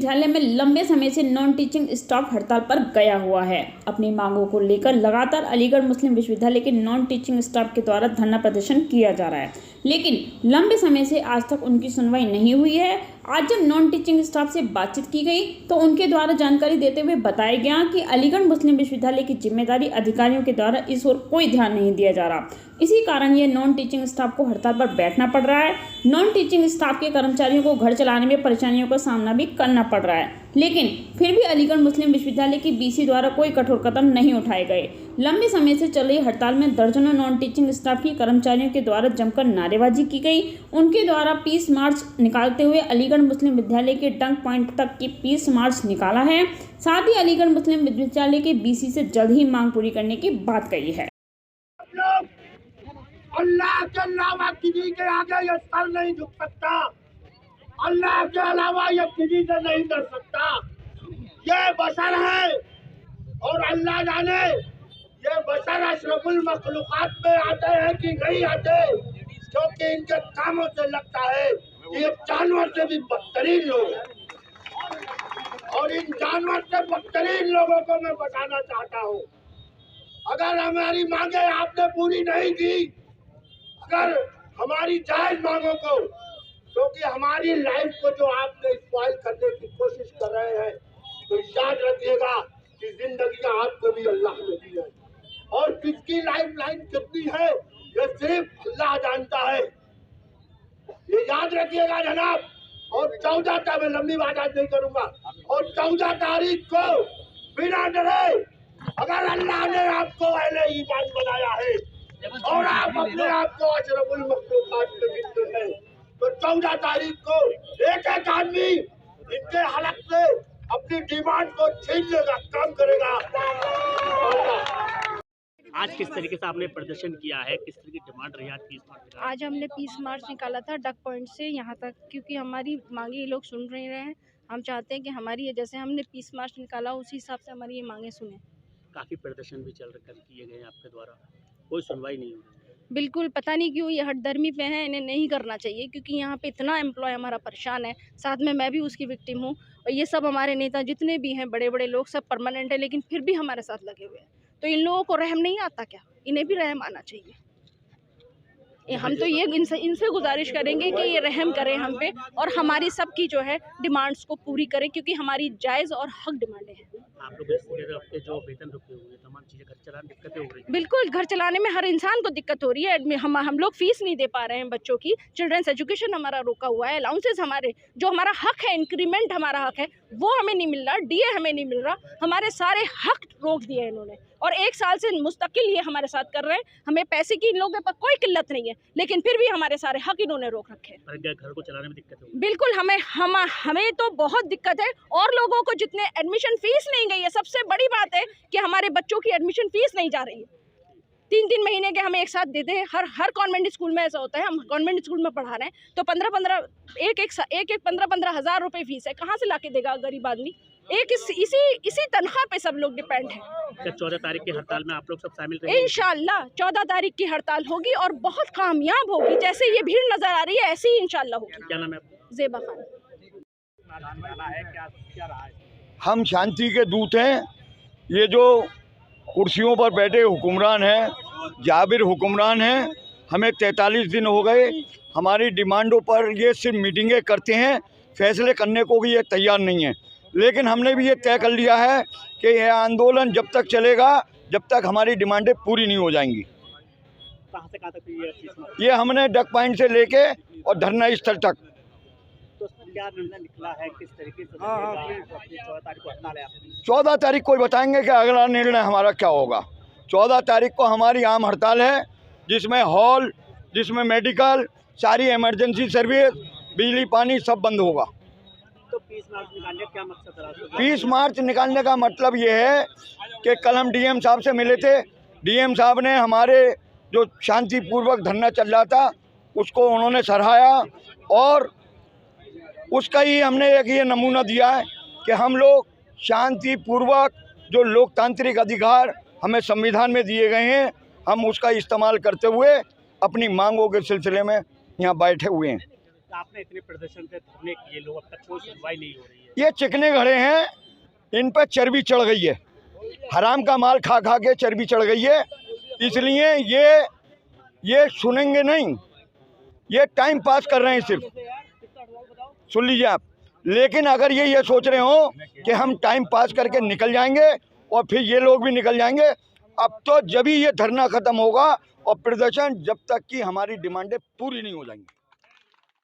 विश्वविद्यालय में लंबे समय से नॉन टीचिंग स्टाफ हड़ताल पर गया हुआ है। अपनी मांगों को लेकर लगातार अलीगढ़ मुस्लिम विश्वविद्यालय के नॉन टीचिंग स्टाफ के द्वारा धरना प्रदर्शन किया जा रहा है, लेकिन लंबे समय से आज तक उनकी सुनवाई नहीं हुई है। आज जब नॉन टीचिंग स्टाफ से बातचीत की गई तो उनके द्वारा जानकारी देते हुए बताया गया कि अलीगढ़ मुस्लिम विश्वविद्यालय की जिम्मेदारी अधिकारियों के द्वारा इस ओर कोई ध्यान नहीं दिया जा रहा। इसी कारण ये नॉन टीचिंग स्टाफ को हड़ताल पर बैठना पड़ रहा है। नॉन टीचिंग स्टाफ के कर्मचारियों को घर चलाने में परेशानियों का सामना भी करना पड़ रहा है, लेकिन फिर भी अलीगढ़ मुस्लिम विश्वविद्यालय की बीसी द्वारा कोई कठोर कदम नहीं उठाए गए। लंबे समय से चल रही हड़ताल में दर्जनों नॉन टीचिंग स्टाफ की कर्मचारियों के द्वारा जमकर नारेबाजी की गई। उनके द्वारा पीस मार्च निकालते हुए अलीगढ़ मुस्लिम विद्यालय के डंक पॉइंट तक की पीस मार्च निकाला है। साथ ही अलीगढ़ मुस्लिम विश्वविद्यालय के बीसी से जल्द ही मांग पूरी करने की बात कही है। अल्लाह के अलावा किसी के आगे ये सर नहीं झुक सकता। अल्लाह के अलावा ये किसी से नहीं डर सकता। ये बशर है और अल्लाह जाने ये बशर अशरफुल मखलूकात में आते हैं कि नहीं आते, क्योंकि इनके कामों से लगता है कि ये जानवर से भी बदतरीन लोग हैं और इन जानवर से बदतरीन लोगों को मैं बताना चाहता हूँ। अगर हमारी मांगे आपने पूरी नहीं की, अगर हमारी जायज मांगों को, क्योंकि हमारी लाइफ को जो आपने स्पॉइल करने की कोशिश कर रहे हैं, तो याद रखिएगा कि जिंदगी आपको भी अल्लाह ने दी है और किसकी लाइफ लाइन कितनी है ये सिर्फ अल्लाह जानता है। ये याद रखिएगा जनाब। और 14 तारीख में लंबी बात आज नहीं करूंगा, और 14 तारीख को बिना डरे, अगर अल्लाह ने आपको अहले ईमान बनाया है और आप अपने आप को अशरफुल मखलूकात में गिनते हैं, तो 14 तारीख को एक एक आदमी इनके हलक से अपनी डिमांड को छीनने का काम करेगा। आज किस तरीके से आपने प्रदर्शन किया है, किस तरह की डिमांड रही आज पीस मार्च? आज हमने पीस मार्च निकाला था डक पॉइंट से यहाँ तक, क्योंकि हमारी मांगे ये लोग सुन नहीं रहे हैं। हम चाहते हैं कि हमारी ये जैसे हमने पीस मार्च निकाला उसी हिसाब से हमारी ये मांगे सुने। काफ़ी प्रदर्शन भी किए गए आपके द्वारा, कोई सुनवाई नहीं हुई। बिल्कुल पता नहीं क्यों ये हटदर्मी पे हैं, इन्हें नहीं करना चाहिए, क्योंकि यहाँ पे इतना एम्प्लॉय हमारा परेशान है, साथ में मैं भी उसकी विक्टिम हूँ। और ये सब हमारे नेता जितने भी हैं, बड़े बड़े लोग, सब परमानेंट है, लेकिन फिर भी हमारे साथ लगे हुए हैं। तो इन लोगों को रहम नहीं आता क्या? इन्हें भी रहम आना चाहिए। हम तो ये इनसे गुजारिश करेंगे कि ये रहम करें हम पे और हमारी सबकी जो है डिमांड्स को पूरी करें, क्योंकि हमारी जायज़ और हक डिमांडें हैं। आप लोग आपके जो वेतन रुके हुए हैं, तमाम चीज़ें घर चलाने में दिक्कतें हो रही हैं। बिल्कुल, घर चलाने में हर इंसान को दिक्कत हो रही है। हम लोग फीस नहीं दे पा रहे हैं बच्चों की, चिल्ड्रंस एजुकेशन हमारा रुका हुआ है, अलाउंसेस हमारे जो हमारा हक है, इंक्रीमेंट हमारा हक है, वो हमें नहीं मिल रहा, डीए हमें नहीं मिल रहा, हमारे सारे हक रोक दिए इन्होंने। और 1 साल से मुस्तकिल ये हमारे साथ कर रहे हैं। हमें पैसे की इन लोगों के पास कोई किल्लत नहीं है, लेकिन फिर भी हमारे सारे हक इन्होंने रोक रखे हैं। घर को चलाने में दिक्कत हो? बिल्कुल, हमें तो बहुत दिक्कत है। और लोगों को जितने एडमिशन फीस नहीं गई है, सबसे बड़ी बात है कि हमारे बच्चों की एडमिशन फीस नहीं जा रही है। 3-3 महीने के हमें एक साथ देते हैं। हर कॉन्वेंट स्कूल में ऐसा होता है। हम कॉन्वेंट स्कूल में पढ़ा रहे हैं तो 15-15 हज़ार रुपये फीस है। कहाँ से लाके देगा गरीब आदमी? इसी तनख्वाह पे सब लोग डिपेंड हैं। 14 तारीख की हड़ताल में आप लोग सब शामिल रहेंगे? इंशाल्लाह 14 तारीख की हड़ताल होगी और बहुत कामयाब होगी। जैसे ये भीड़ नजर आ रही है ऐसे ही इंशाल्लाह होगी। क्या नाम है आपका? ज़ेबा खान। हम शांति के दूत हैं। ये जो कुर्सियों पर बैठे हुक्मरान हैं, जाबिर हुक्मरान हैं, हमें 43 दिन हो गए। हमारी डिमांडों पर ये सिर्फ मीटिंगें करते हैं, फैसले करने को भी ये तैयार नहीं है। लेकिन हमने भी ये तय कर लिया है कि यह आंदोलन जब तक चलेगा जब तक हमारी डिमांडें पूरी नहीं हो जाएंगी। कहाँ से कहाँ तक ये हमने डक पॉइंट से लेके और धरना स्थल तक। तो क्या निर्णय निकला है, किस तरीके से 14 तारीख को हड़ताल है आपकी? 14 तारीख को बताएंगे कि अगला निर्णय हमारा क्या होगा। 14 तारीख को हमारी आम हड़ताल है, जिसमें हॉल, जिसमें मेडिकल, सारी इमरजेंसी सर्विस, बिजली पानी सब बंद होगा। तो पीस मार्च निकालने का क्या मकसद रहा? पीस मार्च निकालने का मतलब ये है कि कल हम डीएम साहब से मिले थे। डीएम साहब ने हमारे जो शांतिपूर्वक धरना चल रहा था उसको उन्होंने सराहाया और उसका ही हमने एक ये नमूना दिया है कि हम लोग शांतिपूर्वक जो लोकतांत्रिक अधिकार हमें संविधान में दिए गए हैं, हम उसका इस्तेमाल करते हुए अपनी मांगों के सिलसिले में यहाँ बैठे हुए हैं। आपने इतने प्रदर्शन पे धरने किए, लोग अब तक कोई सुनवाई नहीं हो रही है। ये चिकने घड़े हैं, इन पर चर्बी चढ़ गई है, हराम का माल खा खा के चर्बी चढ़ गई है, इसलिए ये सुनेंगे नहीं, ये टाइम पास कर रहे हैं सिर्फ। सुन लीजिए आप, लेकिन अगर ये सोच रहे हो कि हम टाइम पास करके निकल जाएंगे और फिर ये लोग भी निकल जाएंगे, अब तो जब ही ये धरना खत्म होगा और प्रदर्शन जब तक कि हमारी डिमांडें पूरी नहीं हो जाएंगी।